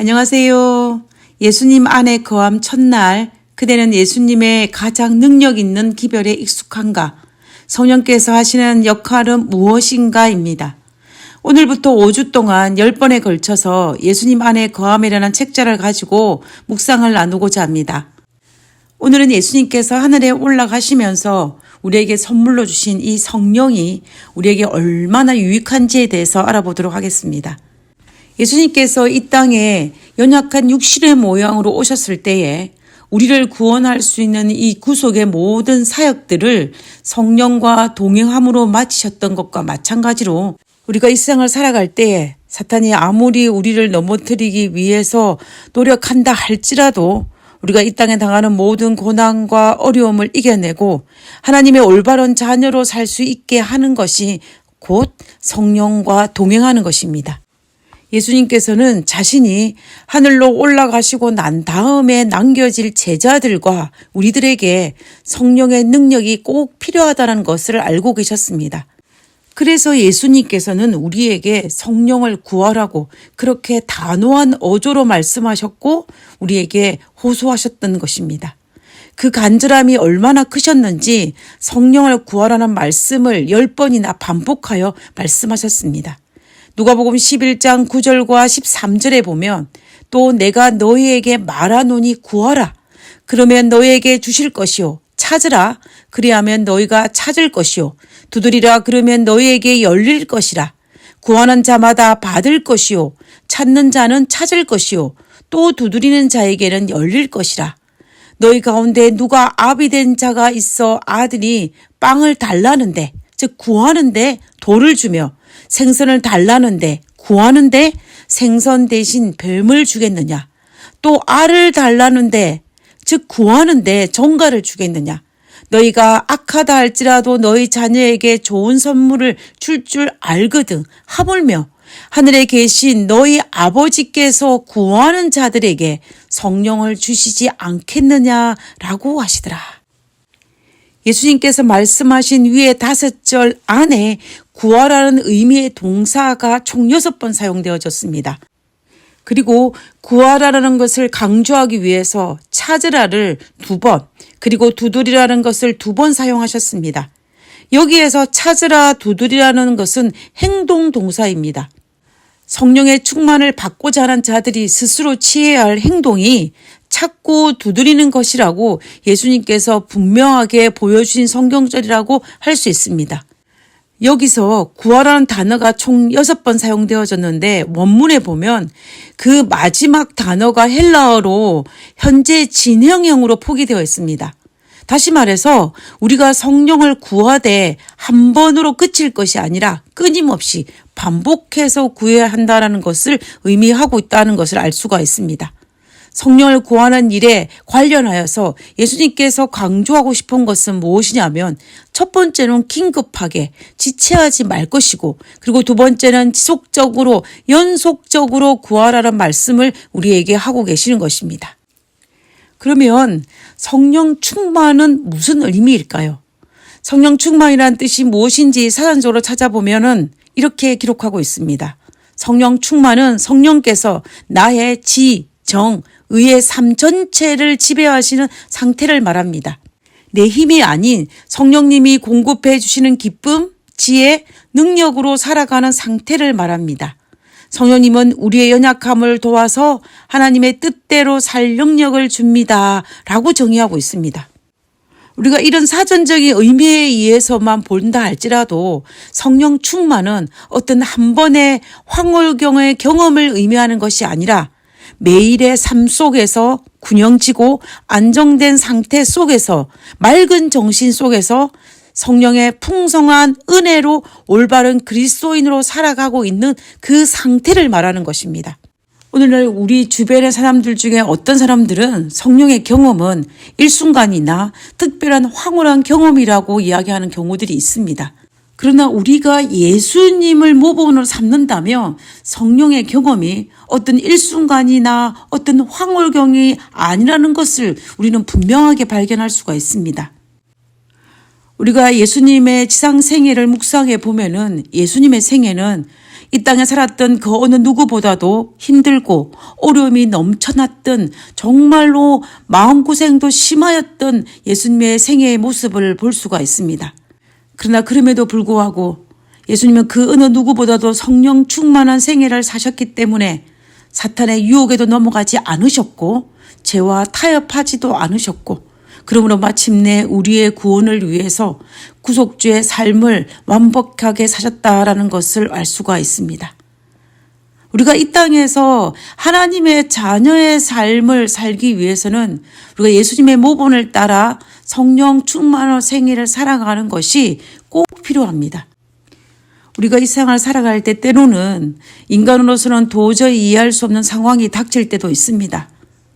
안녕하세요. 예수님 안에 거함 첫날, 그대는 예수님의 가장 능력 있는 기별에 익숙한가? 성령께서 하시는 역할은 무엇인가입니다. 오늘부터 5주 동안 10번에 걸쳐서 예수님 안에 거함이라는 책자를 가지고 묵상을 나누고자 합니다. 오늘은 예수님께서 하늘에 올라가시면서 우리에게 선물로 주신 이 성령이 우리에게 얼마나 유익한지에 대해서 알아보도록 하겠습니다. 예수님께서 이 땅에 연약한 육신의 모양으로 오셨을 때에 우리를 구원할 수 있는 이 구속의 모든 사역들을 성령과 동행함으로 마치셨던 것과 마찬가지로 우리가 이 세상을 살아갈 때에 사탄이 아무리 우리를 넘어뜨리기 위해서 노력한다 할지라도 우리가 이 땅에 당하는 모든 고난과 어려움을 이겨내고 하나님의 올바른 자녀로 살 수 있게 하는 것이 곧 성령과 동행하는 것입니다. 예수님께서는 자신이 하늘로 올라가시고 난 다음에 남겨질 제자들과 우리들에게 성령의 능력이 꼭 필요하다는 것을 알고 계셨습니다. 그래서 예수님께서는 우리에게 성령을 구하라고 그렇게 단호한 어조로 말씀하셨고 우리에게 호소하셨던 것입니다. 그 간절함이 얼마나 크셨는지 성령을 구하라는 말씀을 10번이나 반복하여 말씀하셨습니다. 누가복음 11장 9절과 13절에 보면 또 내가 너희에게 말하노니 구하라. 그러면 너희에게 주실 것이요. 찾으라. 그리하면 너희가 찾을 것이요. 두드리라. 그러면 너희에게 열릴 것이라. 구하는 자마다 받을 것이요. 찾는 자는 찾을 것이요. 또 두드리는 자에게는 열릴 것이라. 너희 가운데 누가 아비 된 자가 있어 아들이 빵을 달라는데 즉 구하는데 돌을 주며 생선을 달라는데 구하는데 생선 대신 뱀을 주겠느냐. 또 알을 달라는데 즉 구하는데 정갈을 주겠느냐. 너희가 악하다 할지라도 너희 자녀에게 좋은 선물을 줄 알거든. 하물며 하늘에 계신 너희 아버지께서 구하는 자들에게 성령을 주시지 않겠느냐라고 하시더라. 예수님께서 말씀하신 위에 5절 안에 구하라는 의미의 동사가 총 6번 사용되어졌습니다. 그리고 구하라는 것을 강조하기 위해서 찾으라를 2번, 그리고 두드리라는 것을 2번 사용하셨습니다. 여기에서 찾으라, 두드리라는 것은 행동 동사입니다. 성령의 충만을 받고자 하는 자들이 스스로 취해야 할 행동이 찾고 두드리는 것이라고 예수님께서 분명하게 보여주신 성경절이라고 할 수 있습니다. 여기서 구하라는 단어가 총 6번 사용되어졌는데 원문에 보면 그 마지막 단어가 헬라어로 현재 진행형으로 포기되어 있습니다. 다시 말해서 우리가 성령을 구하되 한 번으로 그칠 것이 아니라 끊임없이 반복해서 구해야 한다는 것을 의미하고 있다는 것을 알 수가 있습니다. 성령을 구하는 일에 관련하여서 예수님께서 강조하고 싶은 것은 무엇이냐면 첫 번째는 긴급하게 지체하지 말 것이고 그리고 두 번째는 지속적으로 연속적으로 구하라는 말씀을 우리에게 하고 계시는 것입니다. 그러면 성령 충만은 무슨 의미일까요? 성령 충만이라는 뜻이 무엇인지 사전적으로 찾아보면은 이렇게 기록하고 있습니다. 성령 충만은 성령께서 나의 지, 정, 의의 삶 전체를 지배하시는 상태를 말합니다. 내 힘이 아닌 성령님이 공급해 주시는 기쁨, 지혜, 능력으로 살아가는 상태를 말합니다. 성령님은 우리의 연약함을 도와서 하나님의 뜻대로 살 능력을 줍니다. 라고 정의하고 있습니다. 우리가 이런 사전적인 의미에 의해서만 본다 할지라도 성령 충만은 어떤 한 번의 황홀경의 경험을 의미하는 것이 아니라 매일의 삶 속에서 균형지고 안정된 상태 속에서 맑은 정신 속에서 성령의 풍성한 은혜로 올바른 그리스도인으로 살아가고 있는 그 상태를 말하는 것입니다. 오늘날 우리 주변의 사람들 중에 어떤 사람들은 성령의 경험은 일순간이나 특별한 황홀한 경험이라고 이야기하는 경우들이 있습니다. 그러나 우리가 예수님을 모범으로 삼는다면 성령의 경험이 어떤 일순간이나 어떤 황홀경이 아니라는 것을 우리는 분명하게 발견할 수가 있습니다. 우리가 예수님의 지상 생애를 묵상해 보면은 예수님의 생애는 이 땅에 살았던 그 어느 누구보다도 힘들고 어려움이 넘쳐났던 정말로 마음고생도 심하였던 예수님의 생애의 모습을 볼 수가 있습니다. 그러나 그럼에도 불구하고 예수님은 그 어느 누구보다도 성령 충만한 생애를 사셨기 때문에 사탄의 유혹에도 넘어가지 않으셨고 죄와 타협하지도 않으셨고 그러므로 마침내 우리의 구원을 위해서 구속주의 삶을 완벽하게 사셨다라는 것을 알 수가 있습니다. 우리가 이 땅에서 하나님의 자녀의 삶을 살기 위해서는 우리가 예수님의 모본을 따라 성령 충만한 생애를 살아가는 것이 꼭 필요합니다. 우리가 이 세상을 살아갈 때 때로는 인간으로서는 도저히 이해할 수 없는 상황이 닥칠 때도 있습니다.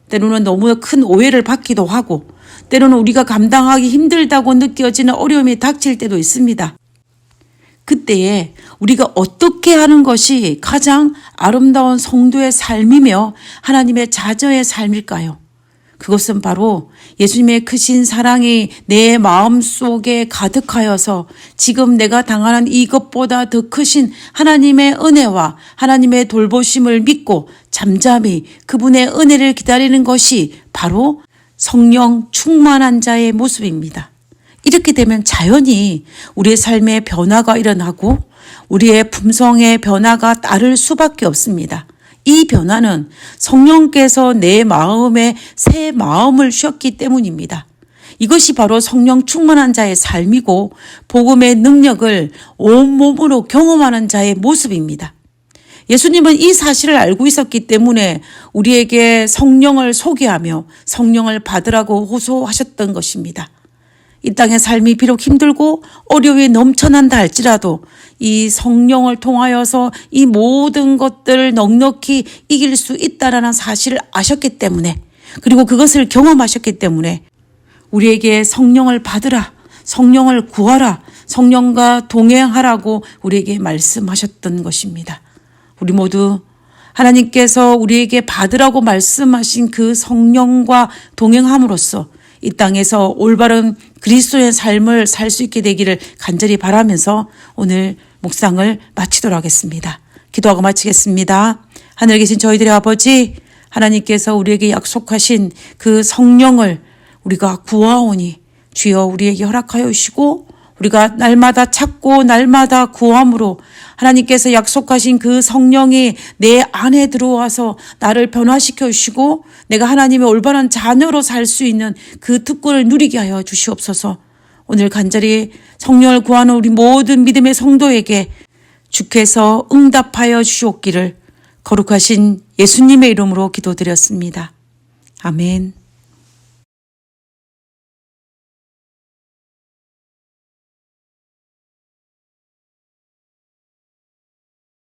때로는 너무 큰 오해를 받기도 하고 때로는 우리가 감당하기 힘들다고 느껴지는 어려움이 닥칠 때도 있습니다. 그때에 우리가 어떻게 하는 것이 가장 아름다운 성도의 삶이며 하나님의 자녀의 삶일까요? 그것은 바로 예수님의 크신 사랑이 내 마음속에 가득하여서 지금 내가 당하는 이것보다 더 크신 하나님의 은혜와 하나님의 돌보심을 믿고 잠잠히 그분의 은혜를 기다리는 것이 바로 성령 충만한 자의 모습입니다. 이렇게 되면 자연히 우리의 삶에 변화가 일어나고 우리의 품성의 변화가 따를 수밖에 없습니다. 이 변화는 성령께서 내 마음에 새 마음을 주셨기 때문입니다. 이것이 바로 성령 충만한 자의 삶이고 복음의 능력을 온몸으로 경험하는 자의 모습입니다. 예수님은 이 사실을 알고 있었기 때문에 우리에게 성령을 소개하며 성령을 받으라고 호소하셨던 것입니다. 이 땅의 삶이 비록 힘들고 어려움이 넘쳐난다 할지라도 이 성령을 통하여서 이 모든 것들을 넉넉히 이길 수 있다라는 사실을 아셨기 때문에 그리고 그것을 경험하셨기 때문에 우리에게 성령을 받으라, 성령을 구하라, 성령과 동행하라고 우리에게 말씀하셨던 것입니다. 우리 모두 하나님께서 우리에게 받으라고 말씀하신 그 성령과 동행함으로써 이 땅에서 올바른 그리스도의 삶을 살 수 있게 되기를 간절히 바라면서 오늘 묵상을 마치도록 하겠습니다. 기도하고 마치겠습니다. 하늘에 계신 저희들의 아버지, 하나님께서 우리에게 약속하신 그 성령을 우리가 구하오니 주여 우리에게 허락하여 주시고 우리가 날마다 찾고 날마다 구함으로 하나님께서 약속하신 그 성령이 내 안에 들어와서 나를 변화시켜 주시고 내가 하나님의 올바른 자녀로 살 수 있는 그 특권을 누리게 하여 주시옵소서. 오늘 간절히 성령을 구하는 우리 모든 믿음의 성도에게 주께서 응답하여 주시옵기를 거룩하신 예수님의 이름으로 기도드렸습니다. 아멘.